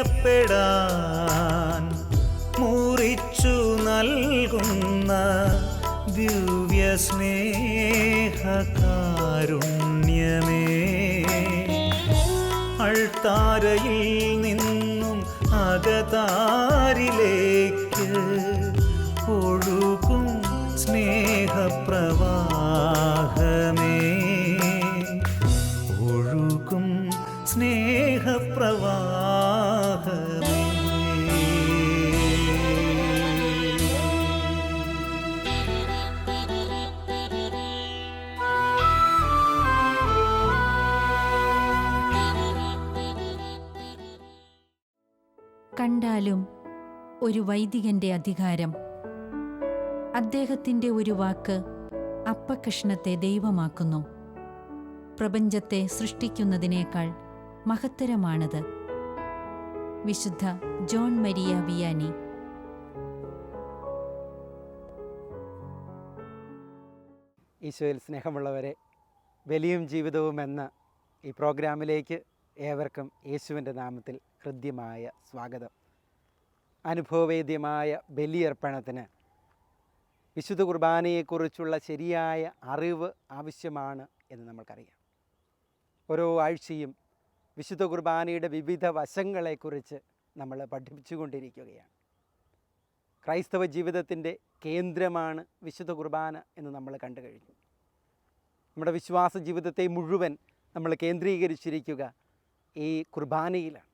അറിയപ്പെടാൻ മുറിച്ചു നൽകുന്ന ദിവ്യ സ്നേഹകാരുണ്യമേ, അൾത്താരയിൽ നിന്നും അകതാരിലേക്ക് ഒഴുകും സ്നേഹപ്രവാഹമേ, ഒഴുകും സ്നേഹപ്രവാഹമേ. കണ്ടാലും ഒരു വൈദികന്റെ അധികാരം. അദ്ദേഹത്തിൻ്റെ ഒരു വാക്ക് അപ്പക്കഷ്ണത്തെ ദൈവമാക്കുന്നു. പ്രപഞ്ചത്തെ സൃഷ്ടിക്കുന്നതിനേക്കാൾ മഹത്തരമാണത്. വിശുദ്ധ ജോൺ മരിയ വിയാനി. ഈശോയിൽ സ്നേഹമുള്ളവരെ, ബലിയും ജീവിതവും എന്ന ഈ പ്രോഗ്രാമിലേക്ക് ഏവർക്കും യേശുവിൻ്റെ നാമത്തിൽ ഹൃദ്യമായ സ്വാഗതം. അനുഭവവേദ്യമായ ബലിയർപ്പണത്തിന് വിശുദ്ധ കുർബാനയെക്കുറിച്ചുള്ള ശരിയായ അറിവ് ആവശ്യമാണ് എന്ന് നമ്മൾക്കറിയാം. ഓരോ ആഴ്ചയും വിശുദ്ധ കുർബാനയുടെ വിവിധ വശങ്ങളെക്കുറിച്ച് നമ്മൾ പഠിപ്പിച്ചുകൊണ്ടിരിക്കുകയാണ്. ക്രൈസ്തവ ജീവിതത്തിൻ്റെ കേന്ദ്രമാണ് വിശുദ്ധ കുർബാന എന്ന് നമ്മൾ കണ്ടു കഴിഞ്ഞു. നമ്മുടെ വിശ്വാസ ജീവിതത്തെ മുഴുവൻ നമ്മൾ കേന്ദ്രീകരിച്ചിരിക്കുക ഈ കുർബാനയിലാണ്.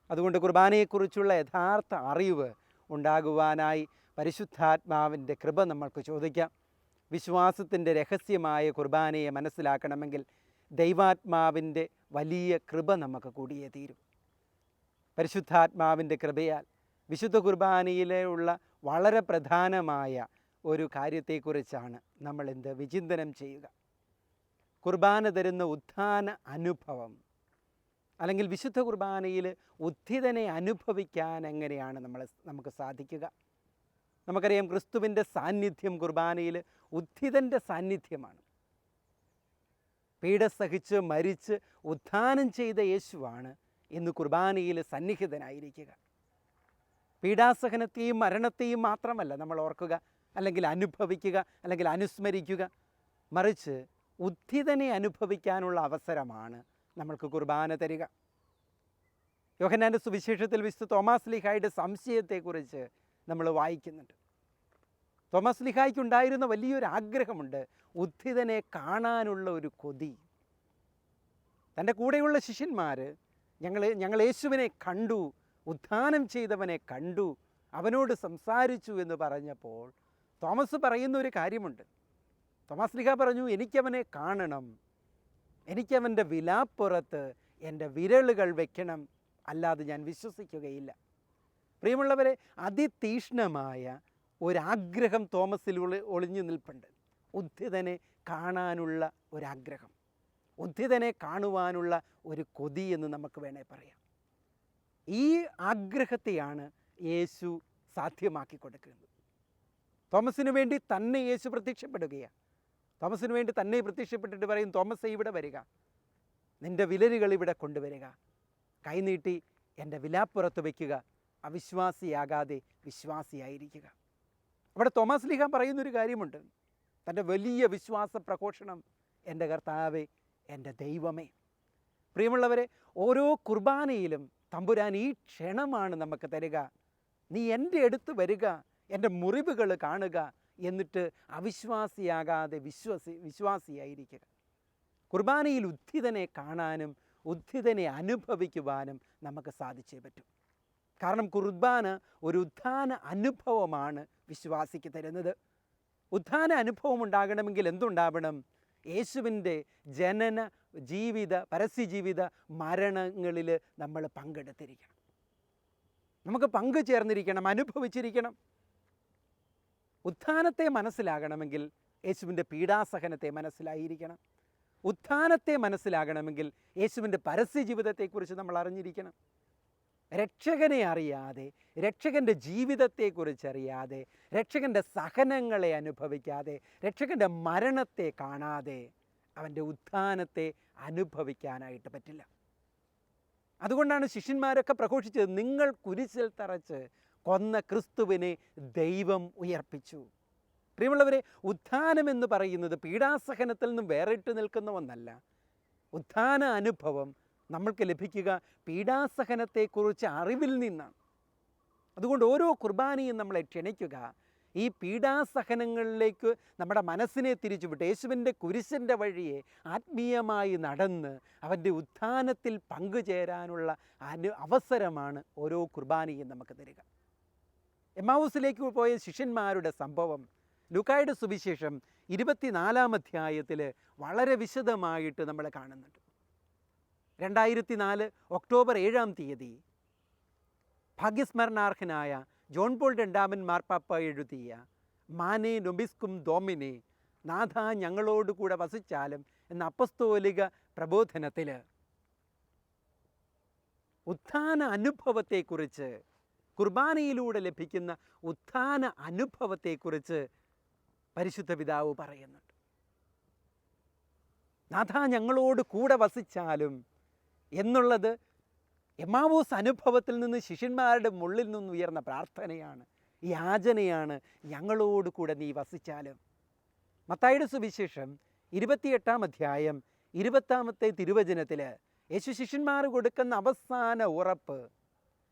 അതുകൊണ്ട് കുർബാനയെക്കുറിച്ചുള്ള യഥാർത്ഥ അറിവ് ഉണ്ടാകുവാനായി പരിശുദ്ധാത്മാവിൻ്റെ കൃപ നമ്മൾക്ക് ചോദിക്കാം. വിശ്വാസത്തിൻ്റെ രഹസ്യമായ കുർബാനയെ മനസ്സിലാക്കണമെങ്കിൽ ദൈവാത്മാവിൻ്റെ വലിയ കൃപ നമുക്ക് കൂടിയേ തീരും. പരിശുദ്ധാത്മാവിൻ്റെ കൃപയാൽ വിശുദ്ധ കുർബാനയിലുള്ള വളരെ പ്രധാനമായ ഒരു കാര്യത്തെക്കുറിച്ചാണ് നമ്മൾ ഇന്ന് വിചിന്തനം ചെയ്യുക. കുർബാന തരുന്ന ഉത്ഥാന അനുഭവം, അല്ലെങ്കിൽ വിശുദ്ധ കുർബാനയിൽ ഉത്ഥിതനെ അനുഭവിക്കാൻ എങ്ങനെയാണ് നമുക്ക് സാധിക്കുക? നമുക്കറിയാം, ക്രിസ്തുവിൻ്റെ സാന്നിധ്യം കുർബാനയിൽ ഉത്ഥിതൻ്റെ സാന്നിധ്യമാണ്. പീഡ സഹിച്ച് മരിച്ച് ഉത്ഥാനം ചെയ്ത യേശുവാണ് ഇന്ന് കുർബാനയിൽ സന്നിഹിതനായിരിക്കുക. പീഡാസഹനത്തെയും മരണത്തെയും മാത്രമല്ല നമ്മൾ ഓർക്കുക, അല്ലെങ്കിൽ അനുഭവിക്കുക, അല്ലെങ്കിൽ അനുസ്മരിക്കുക, മറിച്ച് ഉത്ഥിതനെ അനുഭവിക്കാനുള്ള അവസരമാണ് നമ്മൾക്ക് കുർബാന തരിക. യോഹന്നാൻ്റെ സുവിശേഷത്തിൽ വിശുദ്ധ തോമാസ് ലീഹായുടെ സംശയത്തെക്കുറിച്ച് നമ്മൾ വായിക്കുന്നുണ്ട്. തോമാസ് ലീഹായ്ക്കുണ്ടായിരുന്ന വലിയൊരു ആഗ്രഹമുണ്ട്, ഉത്ഥിതനെ കാണാനുള്ള ഒരു കൊതി. തൻ്റെ കൂടെയുള്ള ശിഷ്യന്മാർ ഞങ്ങൾ യേശുവിനെ കണ്ടു, ഉത്ഥാനം ചെയ്തവനെ കണ്ടു, അവനോട് സംസാരിച്ചു എന്ന് പറഞ്ഞപ്പോൾ തോമസ് പറയുന്ന ഒരു കാര്യമുണ്ട്. തോമാസ് ലീഹ പറഞ്ഞു, എനിക്കവനെ കാണണം, എനിക്കവൻ്റെ വിലാപ്പുറത്ത് എൻ്റെ വിരലുകൾ വയ്ക്കണം, അല്ലാതെ ഞാൻ വിശ്വസിക്കുകയില്ല. പ്രിയമുള്ളവരെ, അതിതീക്ഷ്ണമായ ഒരാഗ്രഹം തോമസിൽ ഒളിഞ്ഞു നിൽപ്പുണ്ട്. ഉദ്ധിതനെ കാണാനുള്ള ഒരാഗ്രഹം, ഉദ്ധിതനെ കാണുവാനുള്ള ഒരു കൊതി എന്ന് നമുക്ക് വേണേൽ പറയാം. ഈ ആഗ്രഹത്തെയാണ് യേശു സാധ്യമാക്കി കൊടുക്കുന്നത്. തോമസിന് വേണ്ടി തന്നെ യേശു പ്രത്യക്ഷപ്പെടുകയാണ്. തോമസിന് വേണ്ടി തന്നെ പ്രത്യക്ഷപ്പെട്ടിട്ട് പറയും, തോമസ് ഇവിടെ വരിക, നിൻ്റെ വിരലുകൾ ഇവിടെ കൊണ്ടുവരിക, കൈനീട്ടി എൻ്റെ വിലാപ്പുറത്ത് വയ്ക്കുക, അവിശ്വാസിയാകാതെ വിശ്വാസിയായിരിക്കുക. അവിടെ തോമസ് ലീഹ പറയുന്നൊരു കാര്യമുണ്ട്, തൻ്റെ വലിയ വിശ്വാസ പ്രഘോഷണം, എൻ്റെ കർത്താവേ, എൻ്റെ ദൈവമേ. പ്രിയമുള്ളവരെ, ഓരോ കുർബാനയിലും തമ്പുരാൻ ഈ ക്ഷണമാണ് നമുക്ക് തരിക. നീ എൻ്റെ അടുത്ത് വരിക, എൻ്റെ മുറിവുകൾ കാണുക, എന്നിട്ട് അവിശ്വാസിയാകാതെ വിശ്വാസിയായിരിക്കുക. കുർബാനയിൽ ഉദ്ധിതനെ കാണാനും ഉദ്ധിതനെ അനുഭവിക്കുവാനും നമുക്ക് സാധിച്ചേ പറ്റും. കാരണം കുർബാന ഒരു ഉത്ഥാന അനുഭവമാണ് വിശ്വാസിക്ക് തരുന്നത്. ഉത്ഥാന അനുഭവം ഉണ്ടാകണമെങ്കിൽ എന്തുണ്ടാവണം? യേശുവിൻ്റെ ജനന, ജീവിത, പരസ്യജീവിത, മരണങ്ങളിൽ നമ്മൾ പങ്കെടുത്തിരിക്കണം. നമുക്ക് പങ്കു ചേർന്നിരിക്കണം, അനുഭവിച്ചിരിക്കണം. ഉത്ഥാനത്തെ മനസ്സിലാകണമെങ്കിൽ യേശുവിൻ്റെ പീഡാസഹനത്തെ മനസ്സിലായിരിക്കണം. ഉത്ഥാനത്തെ മനസ്സിലാകണമെങ്കിൽ യേശുവിൻ്റെ പരസ്യജീവിതത്തെക്കുറിച്ച് നമ്മൾ അറിഞ്ഞിരിക്കണം. രക്ഷകനെ അറിയാതെ, രക്ഷകൻ്റെ ജീവിതത്തെക്കുറിച്ചറിയാതെ, രക്ഷകൻ്റെ സഹനങ്ങളെ അനുഭവിക്കാതെ, രക്ഷകൻ്റെ മരണത്തെ കാണാതെ അവൻ്റെ ഉത്ഥാനത്തെ അനുഭവിക്കാനായിട്ട് പറ്റില്ല. അതുകൊണ്ടാണ് ശിഷ്യന്മാരൊക്കെ പ്രഘോഷിച്ചത്, നിങ്ങൾ കുരിശിൽ തറച്ച് കൊന്ന ക്രിസ്തുവിനെ ദൈവം ഉയർപ്പിച്ചു. പ്രിയമുള്ളവരെ, ഉത്ഥാനം എന്ന് പറയുന്നത് പീഡാസഹനത്തിൽ നിന്നും വേറിട്ട് നിൽക്കുന്ന ഒന്നല്ല. ഉത്ഥാന അനുഭവം നമ്മൾക്ക് ലഭിക്കുക പീഡാസഹനത്തെക്കുറിച്ച് അറിവിൽ നിന്നാണ്. അതുകൊണ്ട് ഓരോ കുർബാനയും നമ്മളെ ക്ഷണിക്കുക ഈ പീഡാസഹനങ്ങളിലേക്ക് നമ്മുടെ മനസ്സിനെ തിരിച്ചുവിട്ട് യേശുവിൻ്റെ കുരിശിൻ്റെ വഴിയെ ആത്മീയമായി നടന്ന് അവൻ്റെ ഉത്ഥാനത്തിൽ പങ്കുചേരാനുള്ള അവസരമാണ് ഓരോ കുർബാനയും നമുക്ക് തരിക. എമ്മാവൂസിലേക്ക് പോയ ശിഷ്യന്മാരുടെ സംഭവം ലൂക്കായുടെ സുവിശേഷം 24-ാം അധ്യായത്തിൽ വളരെ വിശദമായിട്ട് നമ്മൾ കാണുന്നുണ്ട്. 2004 ഒക്ടോബർ 7-ാം തീയതി ഭാഗ്യസ്മരണാർഹനായ ജോൺ പോൾ രണ്ടാമൻ മാർപ്പാപ്പ എഴുതിയ മാനെ നൊബിസ്കും ദോമിനെ, നാഥ ഞങ്ങളോട് കൂടെ വസിച്ചാലും എന്ന അപ്പസ്തോലിക പ്രബോധനത്തിൽ ഉത്ഥാന അനുഭവത്തെക്കുറിച്ച്, കുർബാനയിലൂടെ ലഭിക്കുന്ന ഉത്ഥാന അനുഭവത്തെക്കുറിച്ച് പരിശുദ്ധ പിതാവ് പറയുന്നുണ്ട്. നാഥ ഞങ്ങളോട് കൂടെ വസിച്ചാലും എന്നുള്ളത് എമ്മാവൂസ് അനുഭവത്തിൽ നിന്ന് ശിഷ്യന്മാരുടെ ഉള്ളിൽ നിന്ന് ഉയർന്ന പ്രാർത്ഥനയാണ്, യാചനയാണ്. ഞങ്ങളോട് കൂടെ നീ വസിച്ചാലും. മത്തായിയുടെ സുവിശേഷം 28-ാം അധ്യായം 20-ാമത്തെ തിരുവചനത്തിൽ യേശു ശിഷ്യന്മാർ കൊടുക്കുന്ന അവസാന ഉറപ്പ്,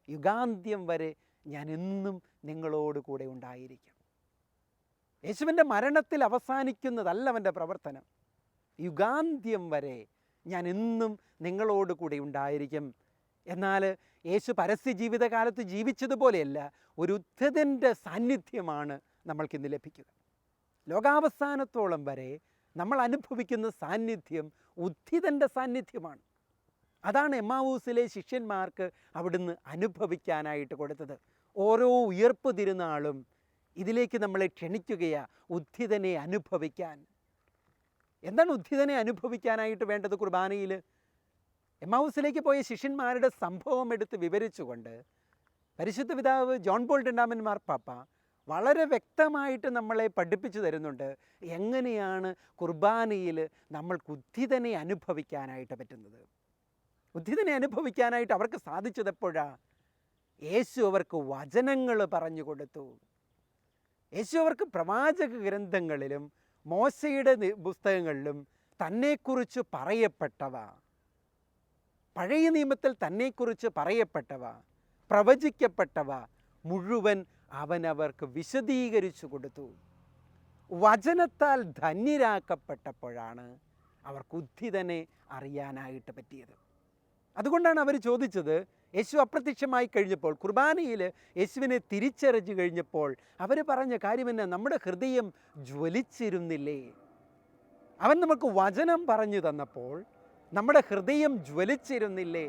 യുഗാന്ത്യം വരെ ഞാൻ എന്നും നിങ്ങളോട് കൂടെ ഉണ്ടായിരിക്കും. യേശുവിൻ്റെ മരണത്തിൽ അവസാനിക്കുന്നതല്ല അവൻ്റെ പ്രവർത്തനം. യുഗാന്ത്യം വരെ ഞാൻ എന്നും നിങ്ങളോട് കൂടെ ഉണ്ടായിരിക്കും. എന്നാൽ യേശു പരസ്യ ജീവിതകാലത്ത് ജീവിച്ചതുപോലെയല്ല, ഒരു ഉദ്ധിതൻ്റെ സാന്നിധ്യമാണ് നമ്മൾക്കിന്ന് ലഭിക്കുക. ലോകാവസാനത്തോളം വരെ നമ്മൾ അനുഭവിക്കുന്ന സാന്നിധ്യം ഉദ്ധിതൻ്റെ സാന്നിധ്യമാണ്. അതാണ് എമ്മാവൂസിലെ ശിഷ്യന്മാർക്ക് അവിടുന്ന് അനുഭവിക്കാനായിട്ട് കൊടുത്തത്. ഓരോ ഉയർപ്പ് തിരുനാളും ഇതിലേക്ക് നമ്മളെ ക്ഷണിക്കുകയാണ്, ഉദ്ധിതനെ അനുഭവിക്കാൻ. എന്താണ് ഉദ്ധിതനെ അനുഭവിക്കാനായിട്ട് വേണ്ടത്? കുർബാനയിൽ എമ്മാവൂസിലേക്ക് പോയ ശിഷ്യന്മാരുടെ സംഭവം എടുത്ത് വിവരിച്ചുകൊണ്ട് പരിശുദ്ധ പിതാവ് ജോൺ പോൾ രണ്ടാമൻ മാർപ്പാപ്പ വളരെ വ്യക്തമായിട്ട് നമ്മളെ പഠിപ്പിച്ചു തരുന്നുണ്ട്, എങ്ങനെയാണ് കുർബാനയിൽ നമ്മൾക്ക് ഉദ്ധിതനെ അനുഭവിക്കാനായിട്ട് പറ്റുന്നത്. ഉദ്ധിതനെ അനുഭവിക്കാനായിട്ട് അവർക്ക് സാധിച്ചത് എപ്പോഴാണ്? യേശു അവർക്ക് വചനങ്ങൾ പറഞ്ഞു കൊടുത്തു. യേശു അവർക്ക് പ്രവാചക ഗ്രന്ഥങ്ങളിലും മോശയുടെ പുസ്തകങ്ങളിലും തന്നെക്കുറിച്ച് പറയപ്പെട്ടവ, പഴയ നിയമത്തിൽ തന്നെക്കുറിച്ച് പറയപ്പെട്ടവ, പ്രവചിക്കപ്പെട്ടവ മുഴുവൻ അവനവർക്ക് വിശദീകരിച്ചു കൊടുത്തു. വചനത്താൽ ധന്യരാക്കപ്പെട്ടപ്പോഴാണ് അവർക്ക് ഉദ്ധിതനെ അറിയാനായിട്ട് പറ്റിയത്. അതുകൊണ്ടാണ് അവർ ചോദിച്ചത്, യേശു അപ്രത്യക്ഷമായി കഴിഞ്ഞപ്പോൾ, കുർബാനയിൽ യേശുവിനെ തിരിച്ചറിഞ്ഞു കഴിഞ്ഞപ്പോൾ അവർ പറഞ്ഞ കാര്യം എന്നാ? നമ്മുടെ ഹൃദയം ജ്വലിച്ചിരുന്നില്ലേ? അവൻ നമുക്ക് വചനം പറഞ്ഞു തന്നപ്പോൾ നമ്മുടെ ഹൃദയം ജ്വലിച്ചിരുന്നില്ലേ?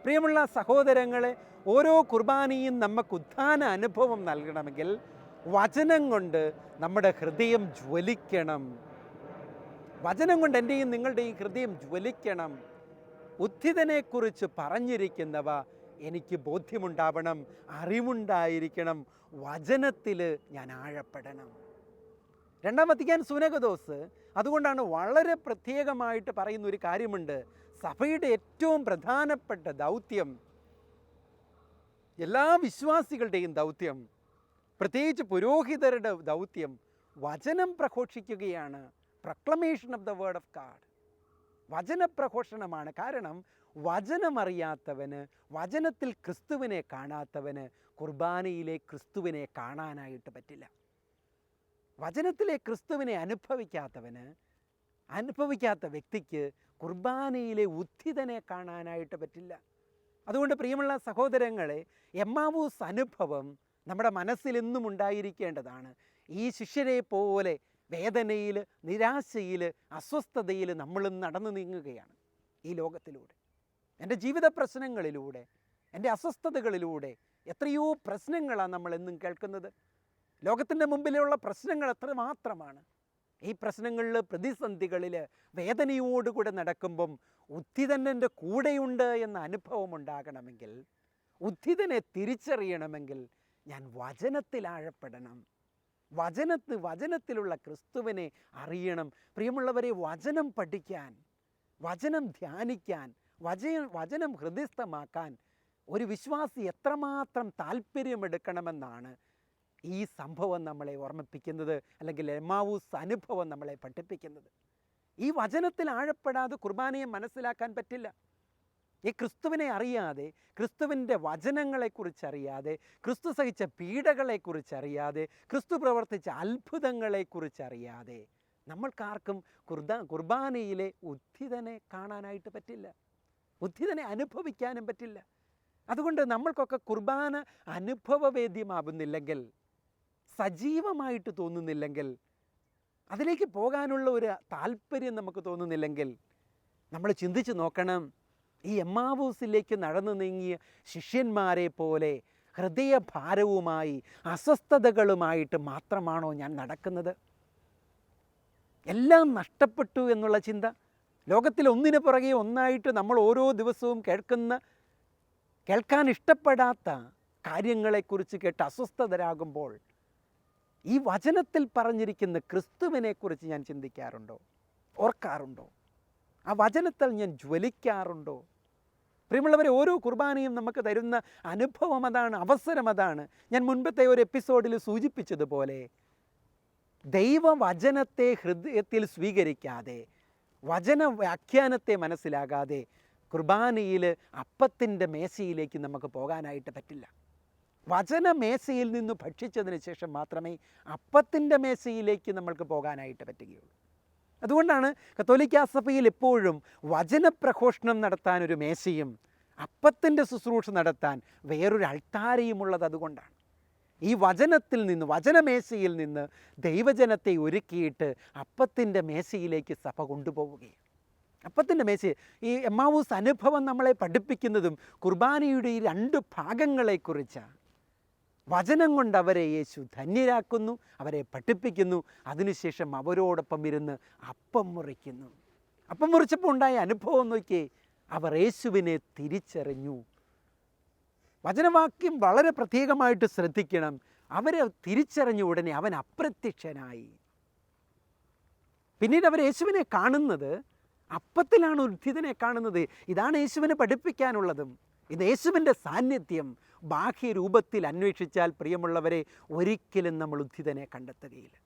പ്രിയമുള്ള സഹോദരങ്ങളെ, ഓരോ കുർബാനയും നമുക്ക് ഉത്ഥാന അനുഭവം നൽകണമെങ്കിൽ വചനം കൊണ്ട് നമ്മുടെ ഹൃദയം ജ്വലിക്കണം. വചനം കൊണ്ട് എൻ്റെയും നിങ്ങളുടെയും ഹൃദയം ജ്വലിക്കണം. ഉദ്ധിതനെക്കുറിച്ച് പറഞ്ഞിരിക്കുന്നവ എനിക്ക് ബോധ്യമുണ്ടാവണം, അറിവുണ്ടായിരിക്കണം. വചനത്തിൽ ഞാൻ ആഴപ്പെടണം. രണ്ടാം വത്തിക്കാൻ സുനകദോസ് അതുകൊണ്ടാണ് വളരെ പ്രത്യേകമായിട്ട് പറയുന്ന ഒരു കാര്യമുണ്ട്. സഭയുടെ ഏറ്റവും പ്രധാനപ്പെട്ട ദൗത്യം, എല്ലാ വിശ്വാസികളുടെയും ദൗത്യം, പ്രത്യേകിച്ച് പുരോഹിതരുടെ ദൗത്യം വചനം പ്രഘോഷിക്കുകയാണ്. Proclamation of the word of God, വചനപ്രഘോഷണമാണ്. കാരണം വചനമറിയാത്തവന്, വചനത്തിൽ ക്രിസ്തുവിനെ കാണാത്തവന് കുർബാനയിലെ ക്രിസ്തുവിനെ കാണാനായിട്ട് പറ്റില്ല. വചനത്തിലെ ക്രിസ്തുവിനെ അനുഭവിക്കാത്ത വ്യക്തിക്ക് കുർബാനയിലെ ഉദ്ധിതനെ കാണാനായിട്ട് പറ്റില്ല. അതുകൊണ്ട് പ്രിയമുള്ള സഹോദരങ്ങളെ, എമ്മാവൂസ് അനുഭവം നമ്മുടെ മനസ്സിലെന്നും ഉണ്ടായിരിക്കേണ്ടതാണ്. ഈ ശിഷ്യരെ പോലെ വേദനയിൽ, നിരാശയിൽ, അസ്വസ്ഥതയിൽ നമ്മളും നടന്നു നീങ്ങുകയാണ് ഈ ലോകത്തിലൂടെ. എൻ്റെ ജീവിത പ്രശ്നങ്ങളിലൂടെ, എൻ്റെ അസ്വസ്ഥതകളിലൂടെ എത്രയോ പ്രശ്നങ്ങളാണ് നമ്മളെന്നും കേൾക്കുന്നത്. ലോകത്തിൻ്റെ മുമ്പിലുള്ള പ്രശ്നങ്ങൾ എത്രമാത്രമാണ്. ഈ പ്രശ്നങ്ങളിൽ, പ്രതിസന്ധികളിൽ, വേദനയോടുകൂടെ നടക്കുമ്പം ഉദ്ധിതൻ എൻ്റെ കൂടെയുണ്ട് എന്ന അനുഭവം ഉണ്ടാകണമെങ്കിൽ, ഉദ്ധിതനെ തിരിച്ചറിയണമെങ്കിൽ ഞാൻ വചനത്തിൽ ആഴപ്പെടണം. വചനത്തിലുള്ള ക്രിസ്തുവിനെ അറിയണം. പ്രിയമുള്ളവരെ, വചനം പഠിക്കാൻ, വചനം ധ്യാനിക്കാൻ, വചനം ഹൃദയസ്ഥമാക്കാൻ ഒരു വിശ്വാസി എത്രമാത്രം താല്പര്യമെടുക്കണമെന്നാണ് ഈ സംഭവം നമ്മളെ ഓർമ്മിപ്പിക്കുന്നത്, അല്ലെങ്കിൽ എമ്മാവൂസ് അനുഭവം നമ്മളെ പഠിപ്പിക്കുന്നത്. ഈ വചനത്തിൽ ആഴപ്പെടാതെ കുർബാനയെ മനസ്സിലാക്കാൻ പറ്റില്ല. ഈ ക്രിസ്തുവിനെ അറിയാതെ, ക്രിസ്തുവിൻ്റെ വചനങ്ങളെക്കുറിച്ചറിയാതെ, ക്രിസ്തു സഹിച്ച പീഡകളെക്കുറിച്ചറിയാതെ, ക്രിസ്തു പ്രവർത്തിച്ച അത്ഭുതങ്ങളെക്കുറിച്ചറിയാതെ നമ്മൾക്കാർക്കും കുർബാനയിലെ ഉദ്ധിതനെ കാണാനായിട്ട് പറ്റില്ല, ഉദ്ധിതനെ അനുഭവിക്കാനും പറ്റില്ല. അതുകൊണ്ട് നമ്മൾക്കൊക്കെ കുർബാന അനുഭവവേദ്യമാകുന്നില്ലെങ്കിൽ, സജീവമായിട്ട് തോന്നുന്നില്ലെങ്കിൽ, അതിലേക്ക് പോകാനുള്ള ഒരു താല്പര്യം നമുക്ക് തോന്നുന്നില്ലെങ്കിൽ, നമ്മൾ ചിന്തിച്ച് നോക്കണം, ഈ എമ്മാവൂസിലേക്ക് നടന്നു നീങ്ങിയ ശിഷ്യന്മാരെ പോലെ ഹൃദയഭാരവുമായി അസ്വസ്ഥതകളുമായിട്ട് മാത്രമാണോ ഞാൻ നടക്കുന്നത്? എല്ലാം നഷ്ടപ്പെട്ടു എന്നുള്ള ചിന്ത, ലോകത്തിൽ ഒന്നിനു പുറകെ ഒന്നായിട്ട് നമ്മൾ ഓരോ ദിവസവും കേൾക്കാൻ ഇഷ്ടപ്പെടാത്ത കാര്യങ്ങളെക്കുറിച്ച് കേട്ട് അസ്വസ്ഥതരാകുമ്പോൾ ഈ വചനത്തിൽ പറഞ്ഞിരിക്കുന്ന ക്രിസ്തുവിനെക്കുറിച്ച് ഞാൻ ചിന്തിക്കാറുണ്ടോ? ഓർക്കാറുണ്ടോ? ആ വചനത്തിൽ ഞാൻ ജ്വലിക്കാറുണ്ടോ? പ്രിയമുള്ളവരെ, ഓരോ കുർബാനയും നമുക്ക് തരുന്ന അനുഭവം അതാണ്, അവസരം അതാണ്. ഞാൻ മുൻപത്തെ ഒരു എപ്പിസോഡിൽ സൂചിപ്പിച്ചതുപോലെ, ദൈവവചനത്തെ ഹൃദയത്തിൽ സ്വീകരിക്കാതെ, വചന വ്യാഖ്യാനത്തെ മനസ്സിലാകാതെ കുർബാനയിൽ അപ്പത്തിൻ്റെ മേശയിലേക്ക് നമുക്ക് പോകാനായിട്ട് പറ്റില്ല. വചന മേശയിൽ നിന്ന് ഭക്ഷിച്ചതിന് ശേഷം മാത്രമേ അപ്പത്തിൻ്റെ മേശയിലേക്ക് നമ്മൾക്ക് പോകാനായിട്ട് പറ്റുകയുള്ളൂ. അതുകൊണ്ടാണ് കത്തോലിക്കാ സഭയിൽ എപ്പോഴും വചനപ്രഘോഷണം നടത്താനൊരു മേശയും അപ്പത്തിൻ്റെ ശുശ്രൂഷ നടത്താൻ വേറൊരു അൾത്താരയുമുള്ളത്. അതുകൊണ്ടാണ് ഈ വചനത്തിൽ നിന്ന്, വചനമേശയിൽ നിന്ന് ദൈവജനത്തെ ഒരുക്കിയിട്ട് അപ്പത്തിൻ്റെ മേശയിലേക്ക് സഭ കൊണ്ടുപോവുകയാണ്. അപ്പത്തിൻ്റെ മേശ, ഈ എമ്മാവൂസ് അനുഭവം നമ്മളെ പഠിപ്പിക്കുന്നതും കുർബാനയുടെ ഈ രണ്ട് ഭാഗങ്ങളെക്കുറിച്ചാണ്. വചനം കൊണ്ട് അവരെ യേശു ധന്യരാക്കുന്നു, അവരെ പഠിപ്പിക്കുന്നു, അതിനുശേഷം അവരോടൊപ്പം ഇരുന്ന് അപ്പം മുറിക്കുന്നു. അപ്പം മുറിച്ചപ്പോൾ ഉണ്ടായ അനുഭവം നോക്കിയേ, അവർ യേശുവിനെ തിരിച്ചറിഞ്ഞു. വചനവാക്യം വളരെ പ്രത്യേകമായിട്ട് ശ്രദ്ധിക്കണം. അവരെ തിരിച്ചറിഞ്ഞ ഉടനെ അവൻ അപ്രത്യക്ഷനായി. പിന്നീട് അവർ യേശുവിനെ കാണുന്നത് അപ്പത്തിലാണ്, ഉദ്ധിതനെ കാണുന്നത്. ഇതാണ് യേശുവിനെ പഠിപ്പിക്കാനുള്ളതും. ഇത് യേശുവിൻ്റെ സാന്നിധ്യം ബാഹ്യരൂപത്തിൽ അന്വേഷിച്ചാൽ, പ്രിയമുള്ളവരെ, ഒരിക്കലും നമ്മൾ ഉദ്ധിതനെ കണ്ടെത്തുകയില്ല.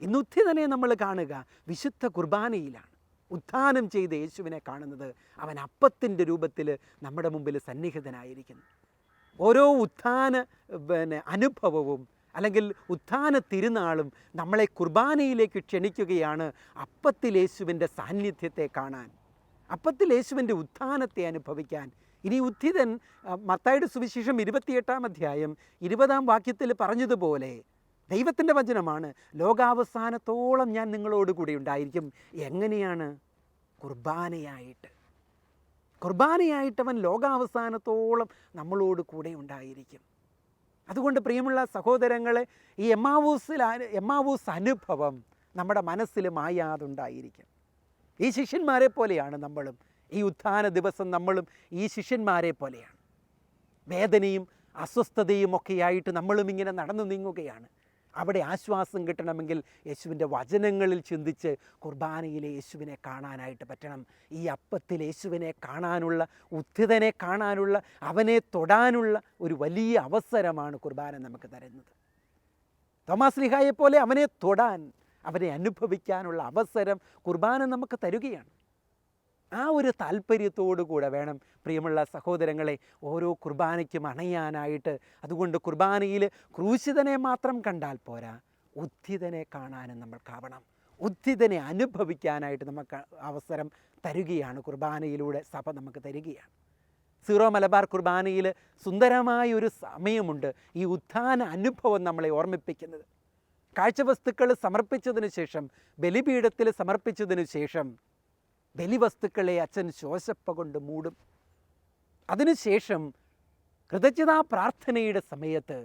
ഇന്ന് ഉദ്ധിതനെ നമ്മൾ കാണുക വിശുദ്ധ കുർബാനയിലാണ്. ഉത്ഥാനം ചെയ്ത് യേശുവിനെ കാണുന്നത് അവൻ അപ്പത്തിൻ്റെ രൂപത്തിൽ നമ്മുടെ മുമ്പിൽ സന്നിഹിതനായിരിക്കുന്നു. ഓരോ ഉത്ഥാന അനുഭവവും അല്ലെങ്കിൽ ഉത്ഥാന തിരുനാളും നമ്മളെ കുർബാനയിലേക്ക് ക്ഷണിക്കുകയാണ് അപ്പത്തിൽ യേശുവിൻ്റെ സാന്നിധ്യത്തെ കാണാൻ, അപ്പത്തിൽ യേശുവിൻ്റെ ഉത്ഥാനത്തെ അനുഭവിക്കാൻ. ഇനി ഉദ്ധിതൻ മത്തായിയുടെ സുവിശേഷം 28-ാം അധ്യായം 20-ാം വാക്യത്തിൽ പറഞ്ഞതുപോലെ ദൈവത്തിൻ്റെ വചനമാണ്, ലോകാവസാനത്തോളം ഞാൻ നിങ്ങളോട് കൂടി ഉണ്ടായിരിക്കും. എങ്ങനെയാണ്? കുർബാനയായിട്ട്. അവൻ ലോകാവസാനത്തോളം നമ്മളോട് കൂടെ ഉണ്ടായിരിക്കും. അതുകൊണ്ട് പ്രിയമുള്ള സഹോദരങ്ങളെ, ഈ എമ്മാവൂസ് അനുഭവം നമ്മുടെ മനസ്സിൽ മായാതുണ്ടായിരിക്കും. ഈ ശിഷ്യന്മാരെ പോലെയാണ് നമ്മളും. ഈ ഉത്ഥാന ദിവസം നമ്മളും ഈ ശിഷ്യന്മാരെ പോലെയാണ്. വേദനയും അസ്വസ്ഥതയും ഒക്കെയായിട്ട് നമ്മളും ഇങ്ങനെ നടന്നു നീങ്ങുകയാണ്. അവിടെ ആശ്വാസം കിട്ടണമെങ്കിൽ യേശുവിൻ്റെ വചനങ്ങളിൽ ചിന്തിച്ച് കുർബാനയിലെ യേശുവിനെ കാണാനായിട്ട് പറ്റണം. ഈ അപ്പത്തിൽ യേശുവിനെ കാണാനുള്ള, ഉദ്ധിതനെ കാണാനുള്ള, അവനെ തൊടാനുള്ള ഒരു വലിയ അവസരമാണ് കുർബാന നമുക്ക് തരുന്നത്. തോമാസ് ലീഹായെ പോലെ അവനെ തൊടാൻ, അവനെ അനുഭവിക്കാനുള്ള അവസരം കുർബാന നമുക്ക് തരുകയാണ്. ആ ഒരു താല്പര്യത്തോടു കൂടെ വേണം പ്രിയമുള്ള സഹോദരങ്ങളെ ഓരോ കുർബാനയ്ക്കും അണയാനായിട്ട്. അതുകൊണ്ട് കുർബാനയിൽ ക്രൂശിതനെ മാത്രം കണ്ടാൽ പോരാ, ഉദ്ധിതനെ കാണാനും നമ്മൾക്കാവണം. ഉദ്ധിതനെ അനുഭവിക്കാനായിട്ട് നമുക്ക് അവസരം തരികയാണ് കുർബാനയിലൂടെ സഭ നമുക്ക് തരികയാണ്. സീറോ മലബാർ കുർബാനയിൽ സുന്ദരമായ ഒരു സമയമുണ്ട് ഈ ഉത്ഥാന അനുഭവം നമ്മളെ ഓർമ്മിപ്പിക്കുന്നത്. കാഴ്ചവസ്തുക്കൾ സമർപ്പിച്ചതിന് ശേഷം, ബലിപീഠത്തിൽ സമർപ്പിച്ചതിന് ശേഷം ബലിവസ്തുക്കളെ അച്ഛൻ ശോശപ്പ കൊണ്ട് മൂടും. അതിനുശേഷം കൃതജ്ഞതാ പ്രാർത്ഥനയുടെ സമയത്ത്,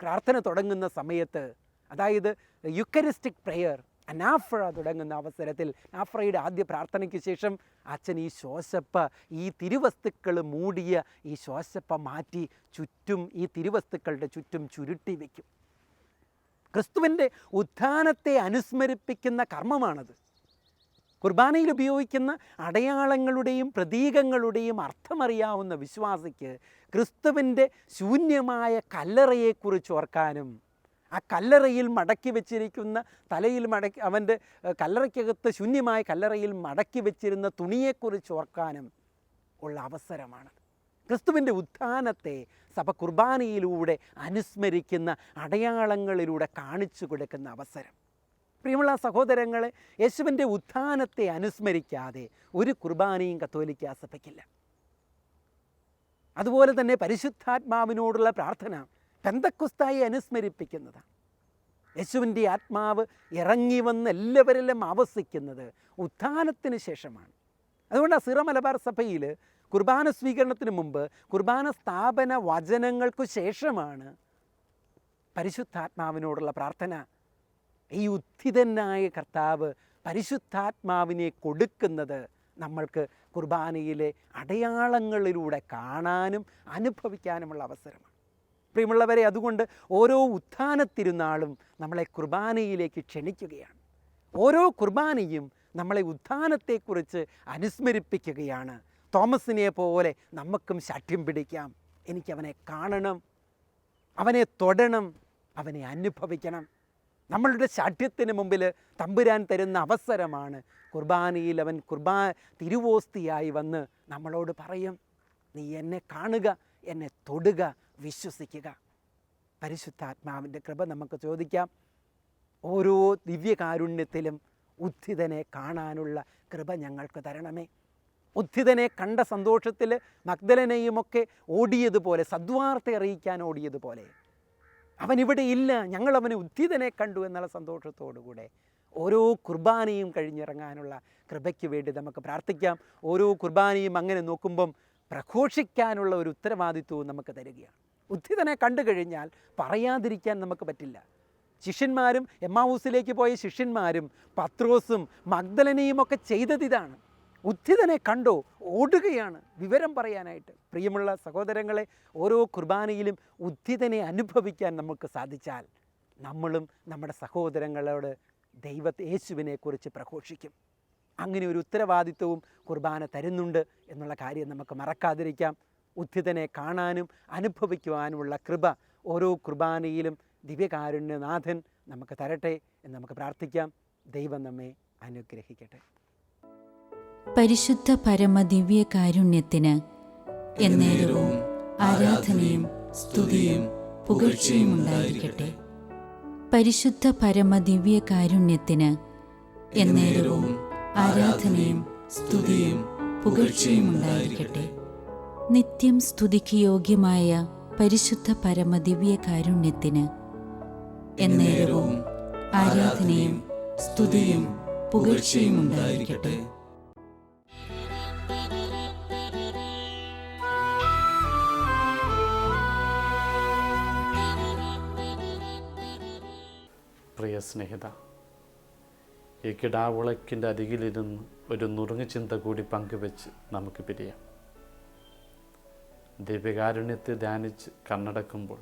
പ്രാർത്ഥന തുടങ്ങുന്ന സമയത്ത്, അതായത് യുക്കരിസ്റ്റിക് പ്രെയർ, അനാഫ്ര തുടങ്ങുന്ന അവസരത്തിൽ, നാഫ്രയുടെ ആദ്യ പ്രാർത്ഥനയ്ക്ക് ശേഷം അച്ഛൻ ഈ ശോശപ്പ, ഈ തിരുവസ്തുക്കൾ മൂടിയ ഈ ശോശപ്പ മാറ്റി ചുറ്റും, ഈ തിരുവസ്തുക്കളുടെ ചുറ്റും ചുരുട്ടി വയ്ക്കും. ക്രിസ്തുവിൻ്റെ ഉത്ഥാനത്തെ അനുസ്മരിപ്പിക്കുന്ന കർമ്മമാണത്. കുർബാനയിൽ ഉപയോഗിക്കുന്ന അടയാളങ്ങളുടെയും പ്രതീകങ്ങളുടെയും അർത്ഥമറിയാവുന്ന വിശ്വാസിക്ക് ക്രിസ്തുവിൻ്റെ ശൂന്യമായ കല്ലറയെക്കുറിച്ച് ഓർക്കാനും ആ കല്ലറയിൽ മടക്കി വെച്ചിരിക്കുന്ന അവൻ്റെ കല്ലറയ്ക്കകത്ത് ശൂന്യമായ കല്ലറയിൽ മടക്കി വെച്ചിരുന്ന തുണിയെക്കുറിച്ച് ഓർക്കാനും ഉള്ള അവസരമാണ്. ക്രിസ്തുവിൻ്റെ ഉത്ഥാനത്തെ സഭ കുർബാനയിലൂടെ അനുസ്മരിക്കുന്ന അടയാളങ്ങളിലൂടെ കാണിച്ചു കൊടുക്കുന്ന അവസരം. പ്രിയമുള്ള സഹോദരങ്ങളെ, യേശുവിൻ്റെ ഉത്ഥാനത്തെ അനുസ്മരിക്കാതെ ഒരു കുർബാനയും കത്തോലിക്ക സഭയ്ക്കില്ല. അതുപോലെ തന്നെ പരിശുദ്ധാത്മാവിനോടുള്ള പ്രാർത്ഥന പെന്തക്കോസ്തായെ അനുസ്മരിപ്പിക്കുന്നതാണ്. യേശുവിൻ്റെ ആത്മാവ് ഇറങ്ങി വന്ന് എല്ലാവരിലും ആവസിക്കുന്നത് ഉത്ഥാനത്തിന് ശേഷമാണ്. അതുകൊണ്ട് സിറോ മലബാർ സഭയിൽ കുർബാന സ്വീകരണത്തിന് മുമ്പ് കുർബാന സ്ഥാപന വചനങ്ങൾക്കു ശേഷമാണ് പരിശുദ്ധാത്മാവിനോടുള്ള പ്രാർത്ഥന. ഈ ഉത്ഥിതനായ കർത്താവ് പരിശുദ്ധാത്മാവിനെ കൊടുക്കുന്നത് നമ്മൾക്ക് കുർബാനയിലെ അടയാളങ്ങളിലൂടെ കാണാനും അനുഭവിക്കാനുമുള്ള അവസരമാണ്. പ്രിയമുള്ളവരെ, അതുകൊണ്ട് ഓരോ ഉത്ഥാനത്തിരുന്നാളും നമ്മളെ കുർബാനയിലേക്ക് ക്ഷണിക്കുകയാണ്. ഓരോ കുർബാനയും നമ്മളെ ഉത്ഥാനത്തെക്കുറിച്ച് അനുസ്മരിപ്പിക്കുകയാണ്. തോമസിനെ പോലെ നമുക്കും ശാഠ്യം പിടിക്കാം. എനിക്കവനെ കാണണം, അവനെ തൊടണം, അവനെ അനുഭവിക്കണം. നമ്മളുടെ ശാഠ്യത്തിന് മുമ്പിൽ തമ്പുരാൻ തരുന്ന അവസരമാണ് കുർബാനയിൽ അവൻ തിരുവോസ്തിയായി വന്ന് നമ്മളോട് പറയും, നീ എന്നെ കാണുക, എന്നെ തൊടുക, വിശ്വസിക്കുക. പരിശുദ്ധാത്മാവിൻ്റെ കൃപ നമുക്ക് ചോദിക്കാം. ഓരോ ദിവ്യകാരുണ്യത്തിലും ഉത്ഥിതനെ കാണാനുള്ള കൃപ ഞങ്ങൾക്ക് തരണമേ. ഉത്ഥിതനെ കണ്ട സന്തോഷത്തിൽ മഗ്ദലനെയുമൊക്കെ ഓടിയതുപോലെ, സദ്വാർത്ത അറിയിക്കാൻ ഓടിയതുപോലെ, അവനിവിടെ ഇല്ല, ഞങ്ങളവനെ ഉത്ഥിതനെ കണ്ടു എന്നുള്ള സന്തോഷത്തോടുകൂടെ ഓരോ കുർബാനയും കഴിഞ്ഞിറങ്ങാനുള്ള കൃപയ്ക്ക് വേണ്ടി നമുക്ക് പ്രാർത്ഥിക്കാം. ഓരോ കുർബാനയും അങ്ങനെ നോക്കുമ്പം പ്രഘോഷിക്കാനുള്ള ഒരു ഉത്തരവാദിത്വവും നമുക്ക് തരികയാണ്. ഉത്ഥിതനെ കണ്ടു കഴിഞ്ഞാൽ പറയാതിരിക്കാൻ നമുക്ക് പറ്റില്ല. ശിഷ്യന്മാരും എമ്മാവൂസിലേക്ക് പോയ ശിഷ്യന്മാരും പത്രോസും മഗ്ദലനെയും ഒക്കെ ചെയ്തതിതാണ്. ഉത്ഥിതനെ കണ്ടോ ഓടുകയാണ് വിവരം പറയാനായിട്ട്. പ്രിയമുള്ള സഹോദരങ്ങളെ, ഓരോ കുർബാനയിലും ഉത്ഥിതനെ അനുഭവിക്കാൻ നമുക്ക് സാധിച്ചാൽ നമ്മളും നമ്മുടെ സഹോദരങ്ങളോട് യേശുവിനെക്കുറിച്ച് പ്രഘോഷിക്കും. അങ്ങനെ ഒരു ഉത്തരവാദിത്വവും കുർബാന തരുന്നുണ്ട് എന്നുള്ള കാര്യം നമുക്ക് മറക്കാതിരിക്കാം. ഉത്ഥിതനെ കാണാനും അനുഭവിക്കുവാനുമുള്ള കൃപ ഓരോ കുർബാനയിലും ദിവ്യകാരുണ്യനാഥൻ നമുക്ക് തരട്ടെ എന്ന് നമുക്ക് പ്രാർത്ഥിക്കാം. ദൈവം നമ്മെ അനുഗ്രഹിക്കട്ടെ. പരിശുദ്ധ പരമദിവ്യ കാരുണ്യത്തിന് എന്നേരവും ആരാധനയും സ്തുതിയും പുകഴ്ചയും ഉണ്ടായിരിക്കട്ടെ. പരിശുദ്ധ പരമദിവ്യ കാരുണ്യത്തിന് എന്നേരവും ആരാധനയും സ്തുതിയും പുകഴ്ചയും ഉണ്ടായിരിക്കട്ടെ. നിത്യം സ്തുതിക്ക് യോഗ്യമായ പരിശുദ്ധ പരമദിവ്യ കാരുണ്യത്തിന് എന്നേരവും ആരാധനയും സ്തുതിയും പുകഴ്ചയും ഉണ്ടായിരിക്കട്ടെ. പ്രിയ സ്നേഹിത, ഈ കിടാവുളക്കിൻ്റെ അരികിലിരുന്ന് ഒരു നുറുങ്ങു ചിന്ത കൂടി പങ്കുവെച്ച് നമുക്ക് പിരിയാം. ദിവ്യകാരുണ്യത്തെ ധ്യാനിച്ച് കണ്ണടക്കുമ്പോൾ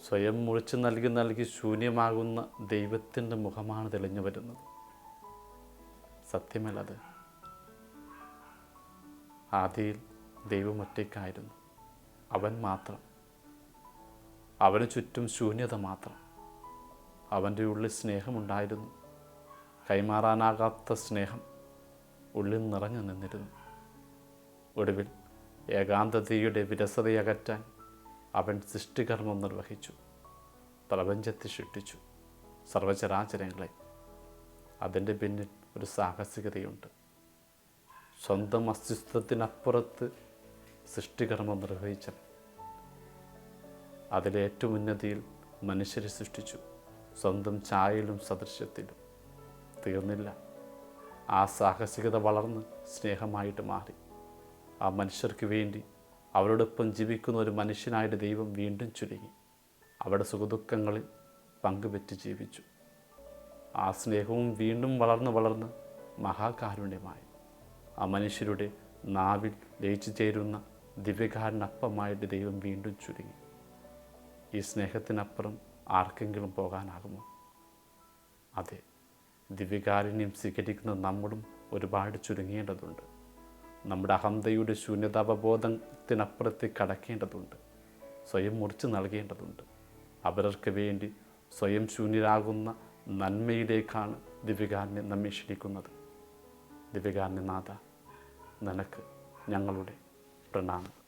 സ്വയം മുറിച്ച് നൽകി ശൂന്യമാകുന്ന ദൈവത്തിൻ്റെ മുഖമാണ് തെളിഞ്ഞു വരുന്നത്. സത്യമല്ലത്. ആദിയിൽ ദൈവം ഒറ്റയ്ക്കായിരുന്നു. അവൻ മാത്രം. അവന് ചുറ്റും ശൂന്യത മാത്രം. അവൻ്റെ ഉള്ളിൽ സ്നേഹമുണ്ടായിരുന്നു. കൈമാറാനാകാത്ത സ്നേഹം ഉള്ളിൽ നിറഞ്ഞു നിന്നിരുന്നു. ഒടുവിൽ ഏകാന്തതയുടെ വിരസതയകറ്റാൻ അവൻ സൃഷ്ടികർമ്മം നിർവഹിച്ചു. പ്രപഞ്ചത്തെ സൃഷ്ടിച്ചു, സർവചരാചരങ്ങളെ. അതിൻ്റെ പിന്നിൽ ഒരു സാഹസികതയുണ്ട്. സ്വന്തം അസ്തിത്വത്തിനപ്പുറത്ത് സൃഷ്ടികർമ്മം നിർവഹിച്ചവൻ അതിലേറ്റവും ഉന്നതിയിൽ മനുഷ്യരെ സൃഷ്ടിച്ചു, സ്വന്തം ഛായയിലും സദൃശ്യത്തിലും. തീർന്നില്ല. ആ സാഹസികത വളർന്ന് സ്നേഹമായിട്ട് മാറി. ആ മനുഷ്യർക്ക് വേണ്ടി അവരോടൊപ്പം ജീവിക്കുന്ന ഒരു മനുഷ്യനായിട്ട് ദൈവം വീണ്ടും ചുരുങ്ങി. അവിടെ സുഖദുഃഖങ്ങളിൽ പങ്കുപറ്റി ജീവിച്ചു. ആ സ്നേഹവും വീണ്ടും വളർന്ന് മഹാകാരുണ്യമായി ആ മനുഷ്യരുടെ നാവിൽ ലയിച്ചു ചേരുന്ന ദിവ്യകാരനപ്പമായിട്ട് ദൈവം വീണ്ടും ചുരുങ്ങി. ഈ സ്നേഹത്തിനപ്പുറം ആർക്കെങ്കിലും പോകാനാകുമോ? അതെ, ദിവ്യകാരുണ്യം സ്വീകരിക്കുന്ന നമ്മളും ഒരുപാട് ചുരുങ്ങേണ്ടതുണ്ട്. നമ്മുടെ അഹന്തയുടെ ശൂന്യതാവബോധത്തിനപ്പുറത്തേക്ക് കടക്കേണ്ടതുണ്ട്. സ്വയം മുറിച്ച് നൽകേണ്ടതുണ്ട്. അവർക്ക് വേണ്ടി സ്വയം ശൂന്യരാകുന്ന നന്മയിലേക്കാണ് ദിവ്യകാരുണ്യം നമ്മെ ക്ഷണിക്കുന്നത്. ദിവ്യകാരുണ്യനാഥ, നിനക്ക് ഞങ്ങളുടെ പ്രണാമം.